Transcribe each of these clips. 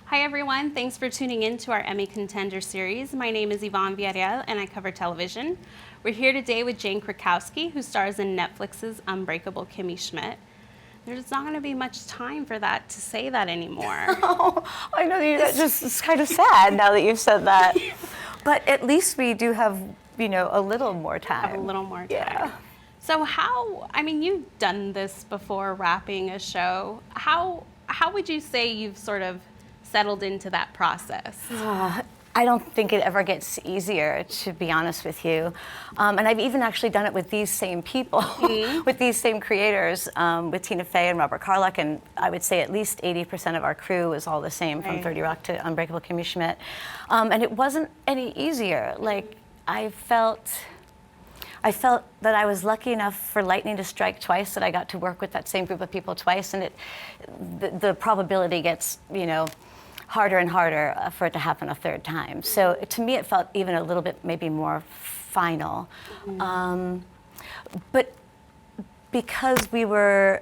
Hi everyone, thanks for tuning in to our Emmy Contender series. My name is Yvonne Villarreal and I cover television. We're here today with Jane Krakowski, who stars in Netflix's Unbreakable Kimmy Schmidt. There's not going to be much time for that to say that anymore. Oh, I know that just it's kind of sad now that you've said that. But at least we do have, a little more time. Have a little more time. Yeah. So you've done this before, wrapping a show. How would you say you've sort of settled into that process? I don't think it ever gets easier, to be honest with you. And I've even actually done it with these same people, with these same creators, with Tina Fey and Robert Carlock, and I would say at least 80% of our crew was all the same, from 30 Rock to Unbreakable Kimmy Schmidt. And it wasn't any easier. Like, I felt that I was lucky enough for lightning to strike twice, that I got to work with that same group of people twice, and the probability gets, harder and harder for it to happen a third time. So to me, it felt even a little bit maybe more final. But because we were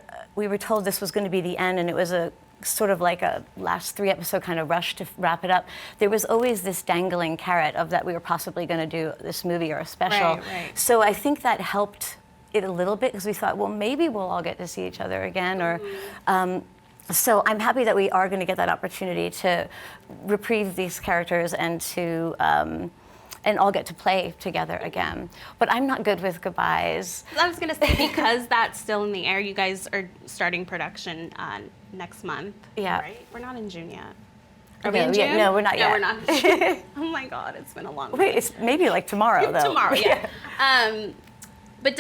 told this was going to be the end, and it was a sort of like a last 3 episode kind of rush to wrap it up, there was always this dangling carrot of that we were possibly going to do this movie or a special. Right. So I think that helped it a little bit, because we thought, well, maybe we'll all get to see each other again, or so I'm happy that we are going to get that opportunity to reprieve these characters and to and all get to play together again. But I'm not good with goodbyes. I was going to say, because that's still in the air, you guys are starting production next month. Yeah. Right? We're not in June yet. Are we in June? Yeah, no, we're not yet. No, we're not in June. Oh my God, it's been a long time. Wait, it's maybe like tomorrow, though. Tomorrow, yeah. But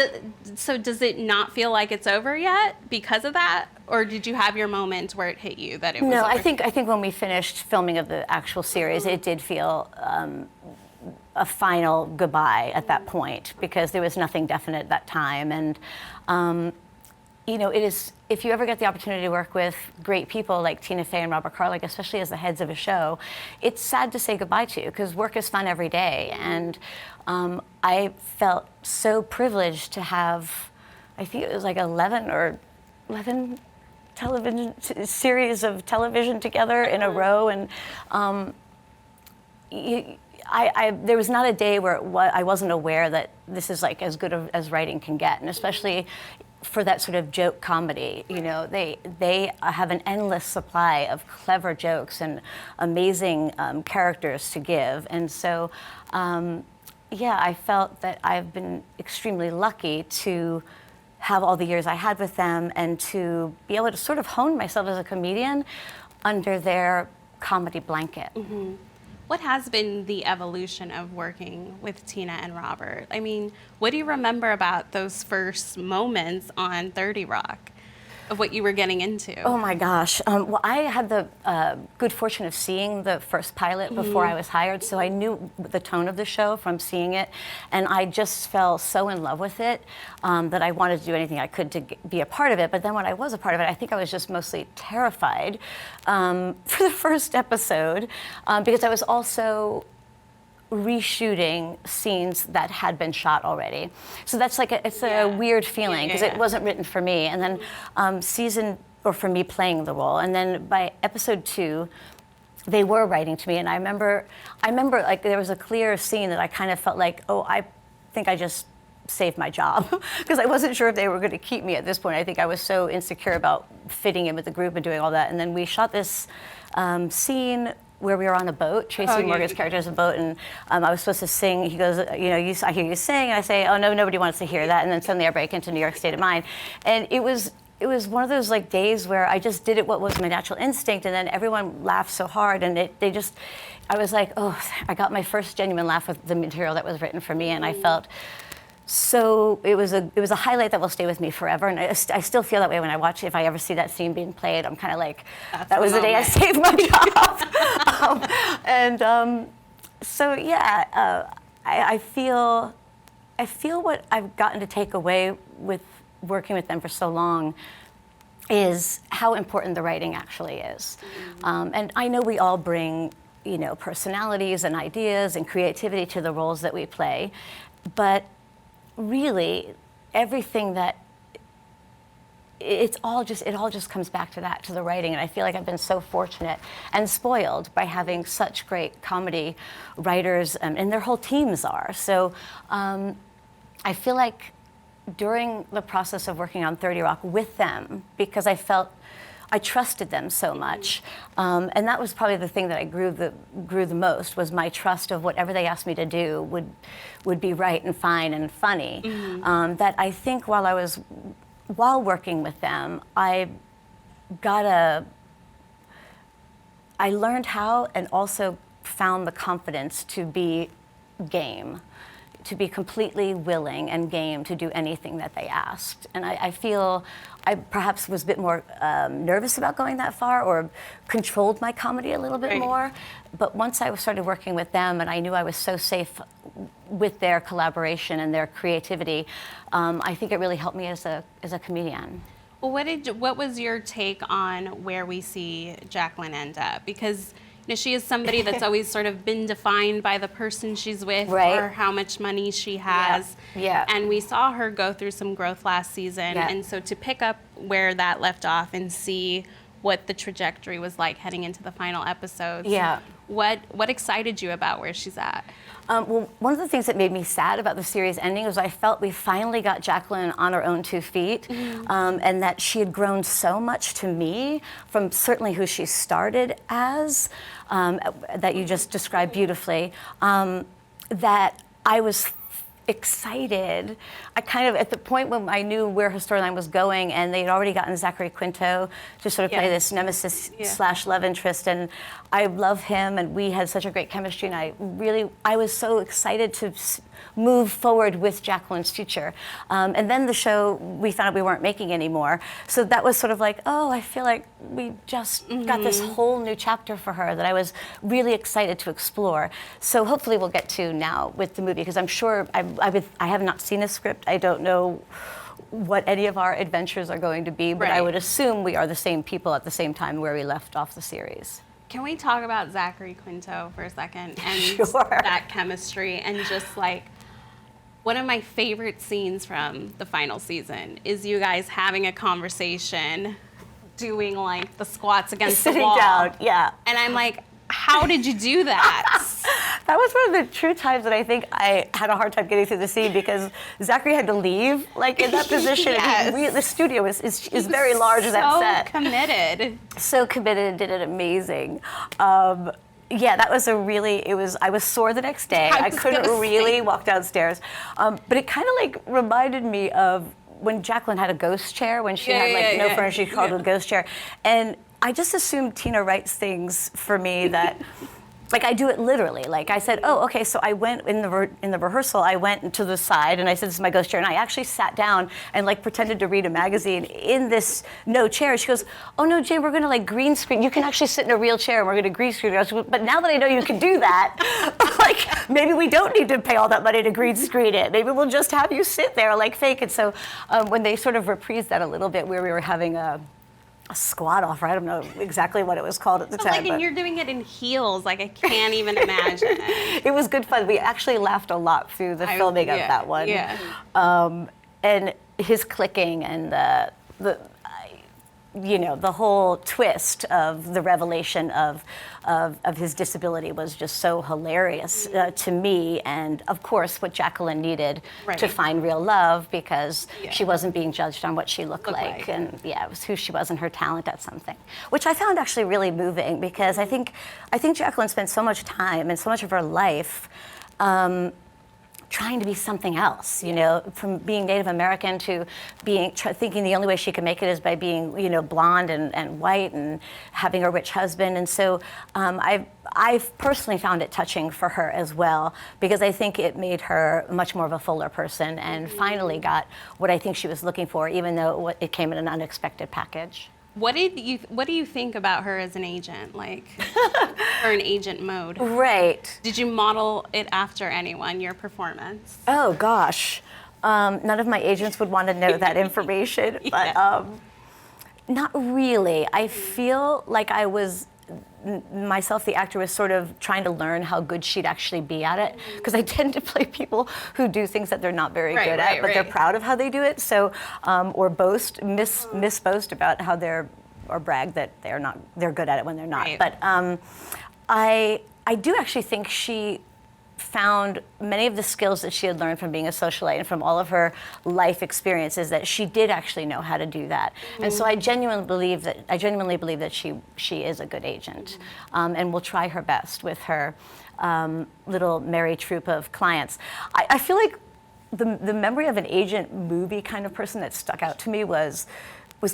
so does it not feel like it's over yet because of that? Or did you have your moment where it hit you that it was No, over? I think when we finished filming of the actual series, it did feel a final goodbye at that point, because there was nothing definite at that time. And, it is, if you ever get the opportunity to work with great people like Tina Fey and Robert Carlock, especially as the heads of a show, it's sad to say goodbye to, because work is fun every day. And I felt so privileged to have, I think it was like 11 television series of television together in a row, and there was not a day where I wasn't aware that this is like as good as writing can get, and especially for that sort of joke comedy. They have an endless supply of clever jokes and amazing characters to give, and so I felt that I've been extremely lucky to have all the years I had with them, and to be able to sort of hone myself as a comedian under their comedy blanket. Mm-hmm. What has been the evolution of working with Tina and Robert? I mean, what do you remember about those first moments on 30 Rock, of what you were getting into? Oh my gosh. Well, I had the good fortune of seeing the first pilot before I was hired, so I knew the tone of the show from seeing it, and I just fell so in love with it that I wanted to do anything I could to be a part of it. But then when I was a part of it, I think I was just mostly terrified for the first episode, because I was also reshooting scenes that had been shot already. So that's like a weird feeling, because it wasn't written for me. And then for me playing the role. And then by episode 2, they were writing to me, and I remember like there was a clear scene that I kind of felt like, oh, I think I just saved my job, because I wasn't sure if they were going to keep me at this point. I think I was so insecure about fitting in with the group and doing all that. And then we shot this scene where we were on a boat. Tracy Morgan's character is a boat, and I was supposed to sing. He goes, I hear you sing, and I say, oh no, nobody wants to hear that. And then suddenly I break into New York State of Mind, and it was one of those like days where I just did what was my natural instinct, and then everyone laughed so hard, and I was like, oh, I got my first genuine laugh with the material that was written for me, and I felt. So it was a highlight that will stay with me forever, and I still feel that way when I watch it. If I ever see that scene being played, I'm kind of like, that was the day I saved my job. I feel what I've gotten to take away with working with them for so long is how important the writing actually is. And I know we all bring, personalities and ideas and creativity to the roles that we play, but really, everything that it all just comes back to that, to the writing. And I feel like I've been so fortunate and spoiled by having such great comedy writers, and their whole teams are. So I feel like during the process of working on 30 Rock with them, because I felt I trusted them so much, and that was probably the thing that I grew the most, was my trust of whatever they asked me to do would be right and fine and funny. That I think while working with them, I learned how, and also found the confidence to be game, to be completely willing and game to do anything that they asked. And I feel I perhaps was a bit more nervous about going that far, or controlled my comedy a little bit more. But once I started working with them, and I knew I was so safe with their collaboration and their creativity, I think it really helped me as a comedian. Well, what was your take on where we see Jacqueline end up? Because she is somebody that's always sort of been defined by the person she's with, or how much money she has. Yeah. And we saw her go through some growth last season. Yeah. And so to pick up where that left off and see what the trajectory was like heading into the final episodes. Yeah. What excited you about where she's at? Well, one of the things that made me sad about the series ending was I felt we finally got Jacqueline on her own 2 feet, and that she had grown so much to me from certainly who she started as, that you just described beautifully, that I was excited. I kind of, at the point when I knew where her storyline was going, and they'd already gotten Zachary Quinto to sort of play this nemesis slash love interest, and I love him, and we had such a great chemistry, and I was so excited to move forward with Jacqueline's future. And then the show, we found out we weren't making anymore. So that was sort of like, oh, I feel like we just got this whole new chapter for her that I was really excited to explore. So hopefully we'll get to now with the movie, because I'm sure I have not seen a script. I don't know what any of our adventures are going to be, but I would assume we are the same people at the same time where we left off the series. Can we talk about Zachary Quinto for a second, and that chemistry, and just like, one of my favorite scenes from the final season is you guys having a conversation, doing like the squats against the wall. Sitting down, yeah. And I'm like, how did you do that? That was one of the true times that I think I had a hard time getting through the scene, because Zachary had to leave, like in that position. The studio is very large in that set. So committed, did it amazing. Yeah, that was I was sore the next day. I couldn't really walk downstairs. But it kind of like reminded me of when Jacqueline had a ghost chair, when she had no furniture, she called it a ghost chair. And I just assumed Tina writes things for me that, like, I do it literally. Like I said, oh, okay, so I went in the rehearsal, I went to the side and I said, this is my ghost chair. And I actually sat down and like pretended to read a magazine in this no chair. She goes, oh no, Jane, we're gonna like green screen. You can actually sit in a real chair and we're gonna green screen. But now that I know you can do that, like maybe we don't need to pay all that money to green screen it. Maybe we'll just have you sit there like fake it. So when they sort of reprised that a little bit, where we were having a squat offer. I don't know exactly what it was called at the time. Like, and you're doing it in heels. Like, I can't even imagine. It was good fun. We actually laughed a lot through the filming of that one. Yeah. And his clicking and the whole twist of the revelation of his disability was just so hilarious to me, and of course what Jacqueline needed to find real love, because she wasn't being judged on what she looked like. And it was who she was and her talent at something, which I found actually really moving, because I think Jacqueline spent so much time and so much of her life trying to be something else, from being Native American to thinking the only way she could make it is by being, blonde and white and having a rich husband. And so I've personally found it touching for her as well, because I think it made her much more of a fuller person and finally got what I think she was looking for, even though it came in an unexpected package. What do you think about her as an agent, like, or an agent mode? Right. Did you model it after anyone, your performance? Oh gosh, none of my agents would want to know that information, but not really. I feel like I was myself, the actor, was sort of trying to learn how good she'd actually be at it, because I tend to play people who do things that they're not very good at, but they're proud of how they do it. So, or misboast about how or brag that they're good at it when they're not. Right. But I do actually think she found many of the skills that she had learned from being a socialite and from all of her life experiences, that she did actually know how to do that. And so I genuinely believe that she is a good agent, and will try her best with her little merry troupe of clients. I feel like the memory of an agent movie kind of person that stuck out to me was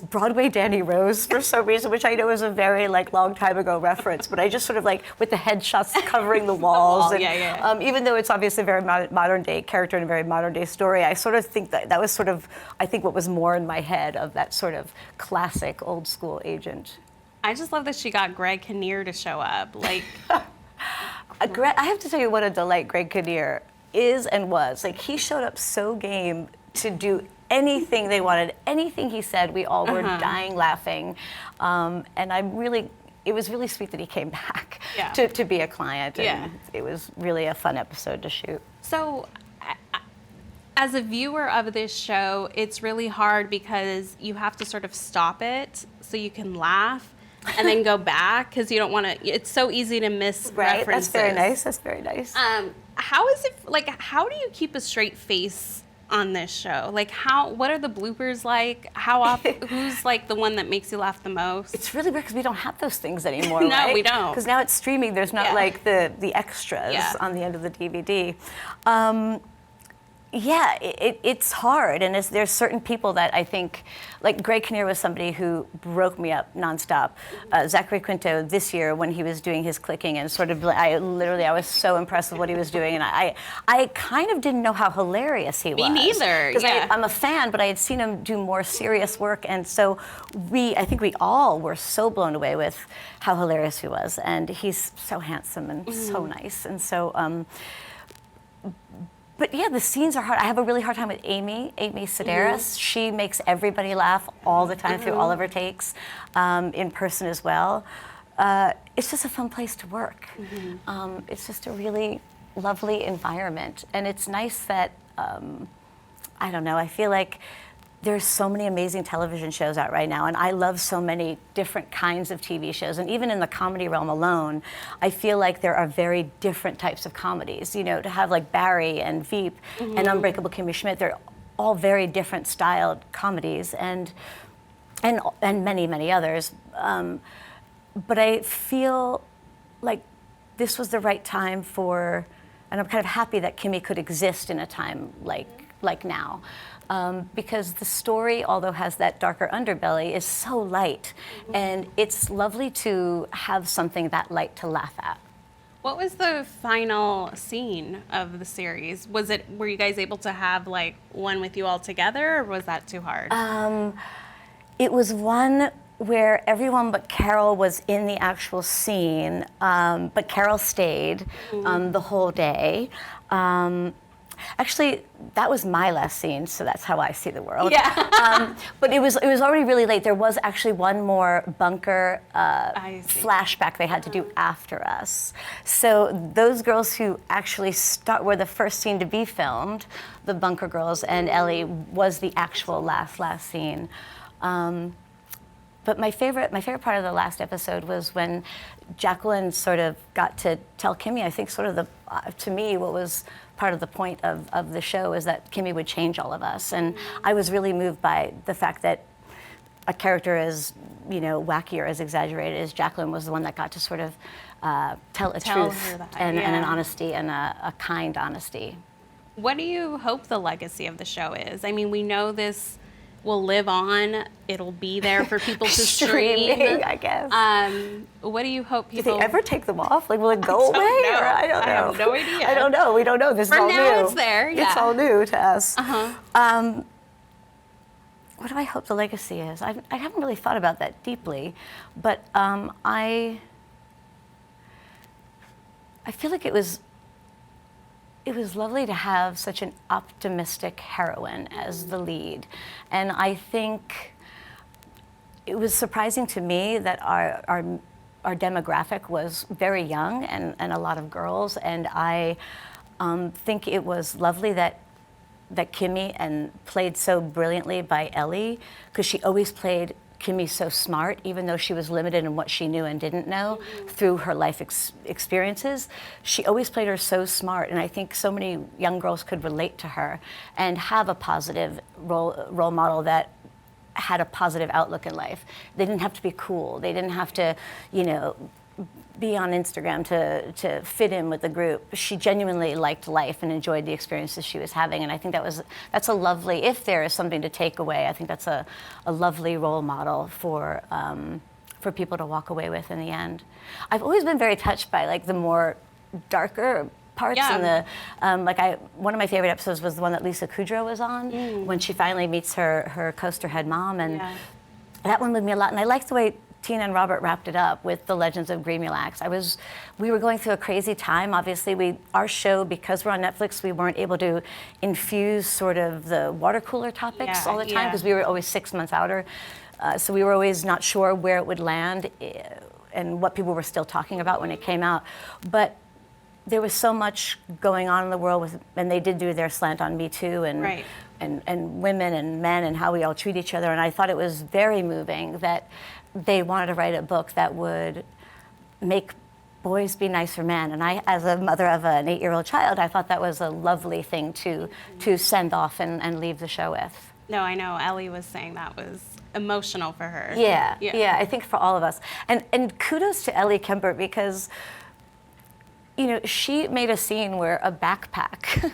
Broadway Danny Rose, for some reason, which I know is a very long time ago reference, but I just sort of with the headshots covering the walls. And, even though it's obviously a very modern day character and a very modern day story, I sort of think that was sort of, I think, what was more in my head of that sort of classic old school agent. I just love that she got Greg Kinnear to show up. I have to tell you what a delight Greg Kinnear is and was. He showed up so game to do anything they wanted, anything he said, we all were dying laughing. And it was really sweet that he came back to be a client. And it was really a fun episode to shoot. So, as a viewer of this show, it's really hard because you have to sort of stop it so you can laugh and then go back, because you don't want to, it's so easy to miss Right, references. That's very nice. How is it, how do you keep a straight face on this show? What are the bloopers like? How often, who's the one that makes you laugh the most? It's really weird because we don't have those things anymore, No, right? we don't. Because now it's streaming, there's not the extras on the end of the DVD. It's hard, and there's certain people that I think, Greg Kinnear was somebody who broke me up nonstop. Zachary Quinto this year, when he was doing his clicking and sort of, I was so impressed with what he was doing, and I kind of didn't know how hilarious he was. Me neither. Because I'm a fan, but I had seen him do more serious work, and so I think we all were so blown away with how hilarious he was, and he's so handsome and so nice, and so. But the scenes are hard. I have a really hard time with Amy Sedaris. She makes everybody laugh all the time through all of her takes, in person as well. It's just a fun place to work. It's just a really lovely environment. And it's nice that, I don't know, I feel like there's so many amazing television shows out right now, and I love so many different kinds of TV shows. And even in the comedy realm alone, I feel like there are very different types of comedies. To have Barry and Veep and Unbreakable Kimmy Schmidt, they're all very different styled comedies, and many, many others. But I feel like this was the right time and I'm kind of happy that Kimmy could exist in a time like now. Because the story, although has that darker underbelly, is so light, and it's lovely to have something that light to laugh at. What was the final scene of the series? Were you guys able to have one with you all together, or was that too hard? It was one where everyone but Carol was in the actual scene, but Carol stayed the whole day. Actually, that was my last scene, so that's how I see the world. Yeah. But it was already really late. There was actually one more bunker flashback they had to do after us. So those girls who actually were the first scene to be filmed, the bunker girls and Ellie, was the actual last scene. But my favorite part of the last episode was when Jacqueline sort of got to tell Kimmy, I think sort of to me, what was part of the point of the show is that Kimmy would change all of us. And I was really moved by the fact that a character as, wacky or as exaggerated as Jacqueline was the one that got to sort of tell a truth and an honesty and a kind honesty. What do you hope the legacy of the show is? I mean, we know this will live on. It'll be there for people to stream. I guess. What do you hope people... Do they ever take them off? Will it go away? Or I don't know. I have no idea. I don't know. We don't know. This is all new. For now, it's there. Yeah. It's all new to us. What do I hope the legacy is? I haven't really thought about that deeply, but I feel like it was lovely to have such an optimistic heroine as the lead. And I think it was surprising to me that our our demographic was very young and a lot of girls, and I think it was lovely that Kimmy and played so brilliantly by Ellie, because she always played Kimmy so smart, even though she was limited in what she knew and didn't know through her life experiences. She always played her so smart, and I think so many young girls could relate to her and have a positive role model that had a positive outlook in life. They didn't have to be cool. They didn't have to, be on Instagram to fit in with the group. She genuinely liked life and enjoyed the experiences she was having, and I think that's a lovely, if there is something to take away, I think that's a lovely role model for people to walk away with in the end. I've always been very touched by like the more darker parts, and one of my favorite episodes was the one that Lisa Kudrow was on when she finally meets her coaster head mom, and that one moved me a lot, and I liked the way Tina and Robert wrapped it up with the Legends of Gremulax. We were going through a crazy time. Obviously, our show, because we're on Netflix, we weren't able to infuse sort of the water cooler topics all the time, because we were always 6 months out, so we were always not sure where it would land and what people were still talking about when it came out. But there was so much going on in the world and they did do their slant on Me Too and women and men and how we all treat each other. And I thought it was very moving that they wanted to write a book that would make boys be nicer men. And I, as a mother of an 8-year-old child, I thought that was a lovely thing to send off and leave the show with. No, I know. Ellie was saying that was emotional for her. Yeah, I think for all of us. And kudos to Ellie Kemper, because she made a scene where a backpack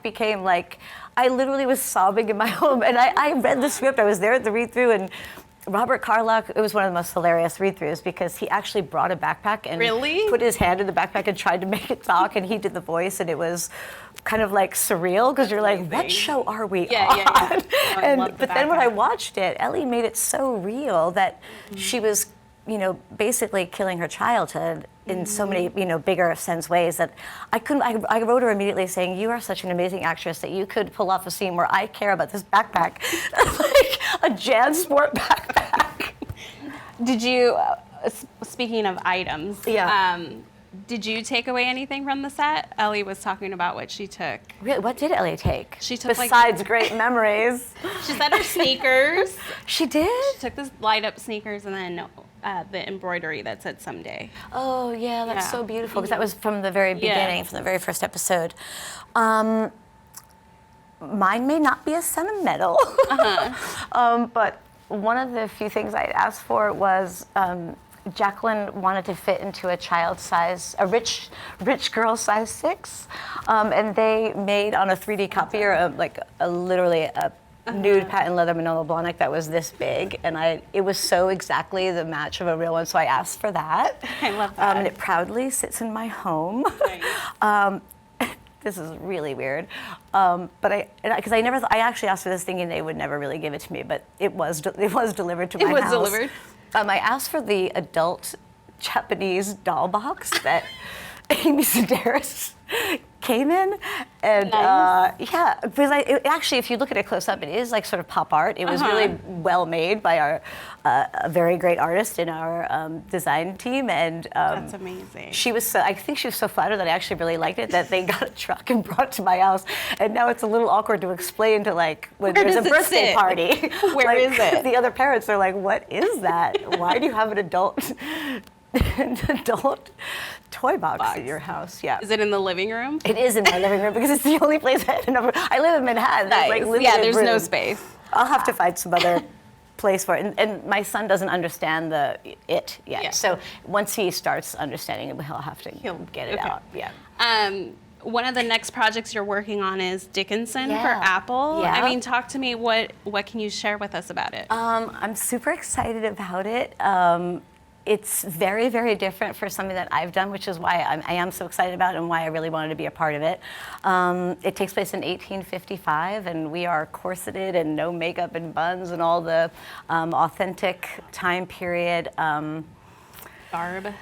became like, I literally was sobbing in my home, and I read the script, I was there at the read-through, and Robert Carlock, it was one of the most hilarious read-throughs, because he actually brought a backpack and put his hand in the backpack and tried to make it talk, and he did the voice, and it was kind of like surreal, because you're like, what show are we on? But then when I watched it, Ellie made it so real that she was basically killing her childhood in so many, bigger sense ways that I wrote her immediately saying, you are such an amazing actress that you could pull off a scene where I care about this backpack, like a JanSport backpack. Did you, speaking of items, did you take away anything from the set? Ellie was talking about what she took. Really? What did Ellie take? She took besides great memories. She said her sneakers. She did? She took the light up sneakers and then the embroidery that said someday. Oh yeah, that's so beautiful, because that was from the very beginning, from the very first episode. Mine may not be as sentimental, but one of the few things I asked for was Jacqueline wanted to fit into a rich girl size 6, and they made on a 3D copier literally a nude patent leather Manolo Blahnik that was this big, and it was so exactly the match of a real one, so I asked for that. I love that. And it proudly sits in my home. Nice. This is really weird, but because I actually asked for this thinking they would never really give it to me, but it was delivered to my house. It was delivered. I asked for the adult Japanese doll box that Amy Sedaris came in, and nice. Because actually, if you look at it close up, it is like sort of pop art. It was really well made by our a very great artist in our design team, and that's amazing. I think she was so flattered that I actually really liked it that they got a truck and brought it to my house, and now it's a little awkward to explain to when there's a birthday party. Where is it? The other parents are like, "What is that? Why do you have an adult toy box in your house?" Yeah. Is it in the living room? It is in my living room, because it's the only place I live in Manhattan. Nice. There's no space. I'll have to find some other place for it. And my son doesn't understand it yet. Yeah. So once he starts understanding it, he'll have to get it out. Yeah. One of the next projects you're working on is Dickinson for Apple. Yeah. I mean, talk to me. What can you share with us about it? I'm super excited about it. It's very, very different for something that I've done, which is why I am so excited about it and why I really wanted to be a part of it. It takes place in 1855, and we are corseted and no makeup and buns and all the authentic time period. Garb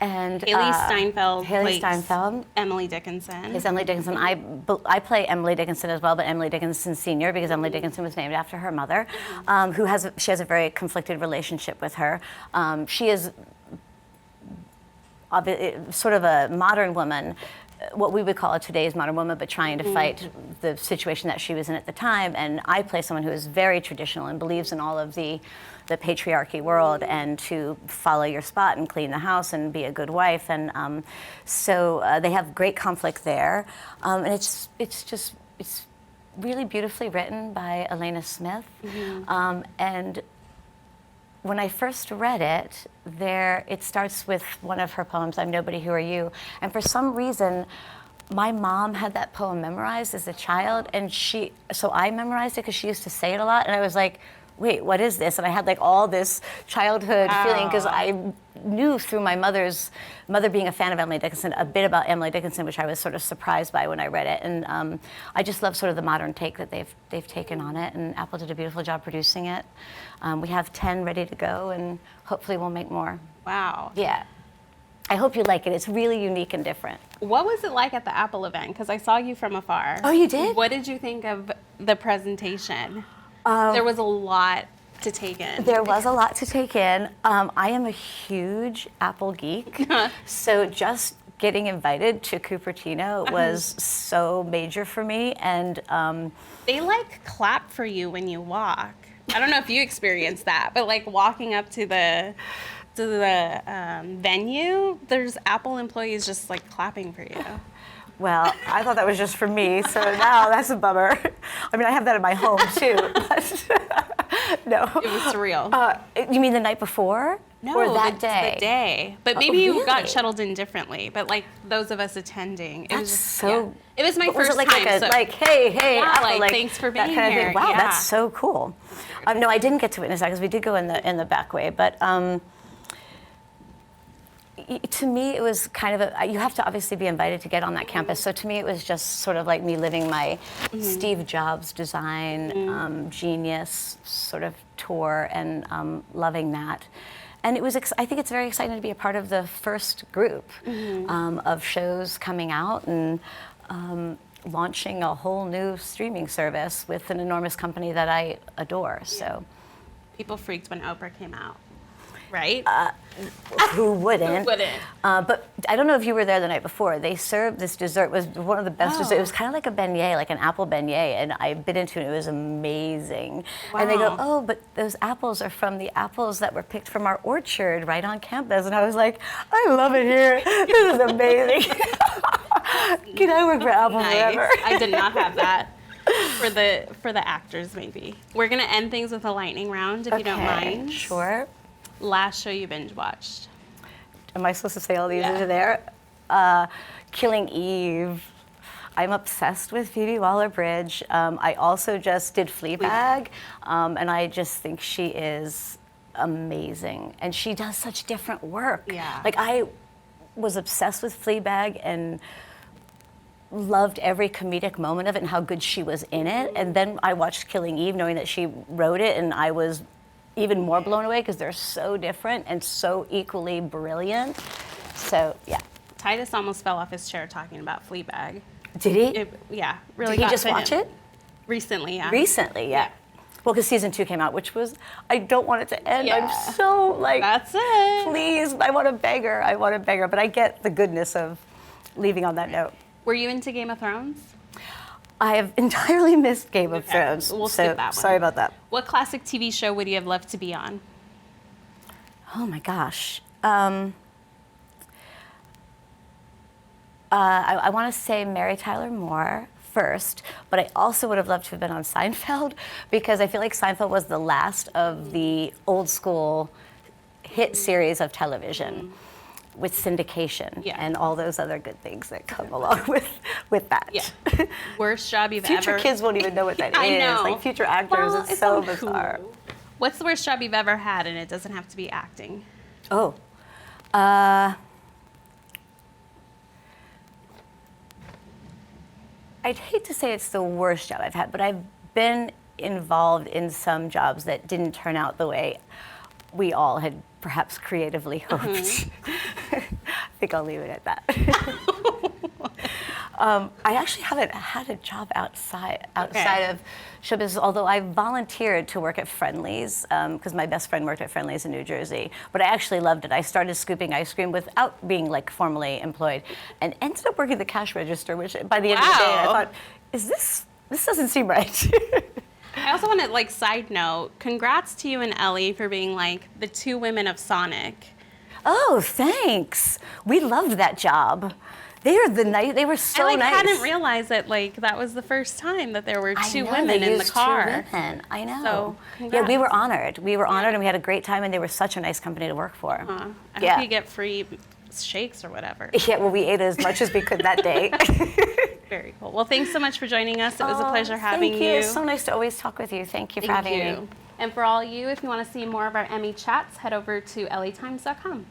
and Haley Steinfeld Haley plays Steinfeld Emily Dickinson. is Emily Dickinson. I play Emily Dickinson as well, but Emily Dickinson Senior, because Emily Dickinson was named after her mother, she has a very conflicted relationship with her. She is sort of a modern woman, what we would call a today's modern woman, but trying to fight the situation that she was in at the time. And I play someone who is very traditional and believes in all of the patriarchy world, and to follow your spot and clean the house and be a good wife. And so they have great conflict there. And it's really beautifully written by Elena Smith. And when I first read it, it starts with one of her poems, I'm Nobody, Who Are You? And for some reason, my mom had that poem memorized as a child, and so I memorized it because she used to say it a lot, and I was like, wait, what is this? And I had like all this childhood feeling, because I knew through my mother being a fan of Emily Dickinson, a bit about Emily Dickinson, which I was sort of surprised by when I read it. And I just love sort of the modern take that they've taken on it, and Apple did a beautiful job producing it. We have 10 ready to go, and hopefully we'll make more. Wow. Yeah. I hope you like it. It's really unique and different. What was it like at the Apple event? Because I saw you from afar. Oh, you did? What did you think of the presentation? There was a lot to take in. There was a lot to take in. I am a huge Apple geek, so just getting invited to Cupertino was so major for me. And they like clap for you when you walk. I don't know if you experienced that, but like walking up to the venue, there's Apple employees just like clapping for you. Well, I thought that was just for me, so now that's a bummer. I mean, I have that in my home too, but no. It was surreal. You mean the night before? No, or that day? The day. But maybe really? you got shuttled in differently. But like those of us attending, it was just, so. Yeah. It was my first was it like, time. like hey, yeah, Apple, like thanks for being kind of here. thing. Wow, yeah. that's so cool. No, I didn't get to witness that because we did go in the back way, but. To me, it was kind of you have to obviously be invited to get on that campus. So to me, it was just sort of like me living my Steve Jobs design genius sort of tour, and loving that. And it was, I think it's very exciting to be a part of the first group of shows coming out, and launching a whole new streaming service with an enormous company that I adore. So People freaked when Oprah came out. Right? Who wouldn't? Who wouldn't? But I don't know if you were there the night before. They served this dessert. It was one of the best desserts. It was kind of like a beignet, like an apple beignet, and I bit into it. It was amazing. Wow. And they go, oh, but those apples are from the apples that were picked from our orchard right on campus. And I was like, I love it here. This is amazing. Can I work for Apple forever? I did not have that. For the actors, maybe. We're gonna end things with a lightning round, if you don't mind. Sure. Last show you binge watched. Am I supposed to say all these into there? Killing Eve. I'm obsessed with Phoebe Waller-Bridge. I also just did Fleabag, and I just think she is amazing. And she does such different work. Yeah. Like, I was obsessed with Fleabag and loved every comedic moment of it and how good she was in it. And then I watched Killing Eve knowing that she wrote it, and I was even more blown away because they're so different and so equally brilliant. So, yeah. Titus almost fell off his chair talking about Fleabag. Did he? Really. Did he just watch it? Recently, yeah. Recently, yeah. Well, because season 2 came out, which was, I don't want it to end. Yeah. I'm so like, That's it. Please, I want to beg her. But I get the goodness of leaving on that note. Were you into Game of Thrones? I have entirely missed Game of Thrones. We'll skip that one. Sorry about that. What classic TV show would you have loved to be on? Oh my gosh. I want to say Mary Tyler Moore first, but I also would have loved to have been on Seinfeld, because I feel like Seinfeld was the last of the old school hit series of television with syndication and all those other good things that come along with that. Yeah. Worst job you've Future ever... kids won't even know what that is. I know. Like future actors, Well, it's so bizarre. Cool. What's the worst job you've ever had, and it doesn't have to be acting? Oh. I'd hate to say it's the worst job I've had, but I've been involved in some jobs that didn't turn out the way we all had perhaps creatively hoped. I think I'll leave it at that. I actually haven't had a job outside of show business, although I volunteered to work at Friendly's because my best friend worked at Friendly's in New Jersey. But I actually loved it. I started scooping ice cream without being like formally employed, and ended up working the cash register. Which by the end of the day, I thought, this doesn't seem right. I also want to, like, side note, congrats to you and Ellie for being like the two women of Sonic. Oh, thanks. We loved that job. They were so nice. I hadn't realized that that was the first time that there were two women they in the used car. 2 women. I know. So, yeah, congrats. we were honored. We were honored, and we had a great time, and they were such a nice company to work for. I hope you get free shakes or whatever. Yeah, well, we ate as much as we could that day. Very cool. Well, thanks so much for joining us. It was a pleasure having you. Thank you. It's so nice to always talk with you. Thank you for having me. And for all you, if you want to see more of our Emmy chats, head over to LAtimes.com.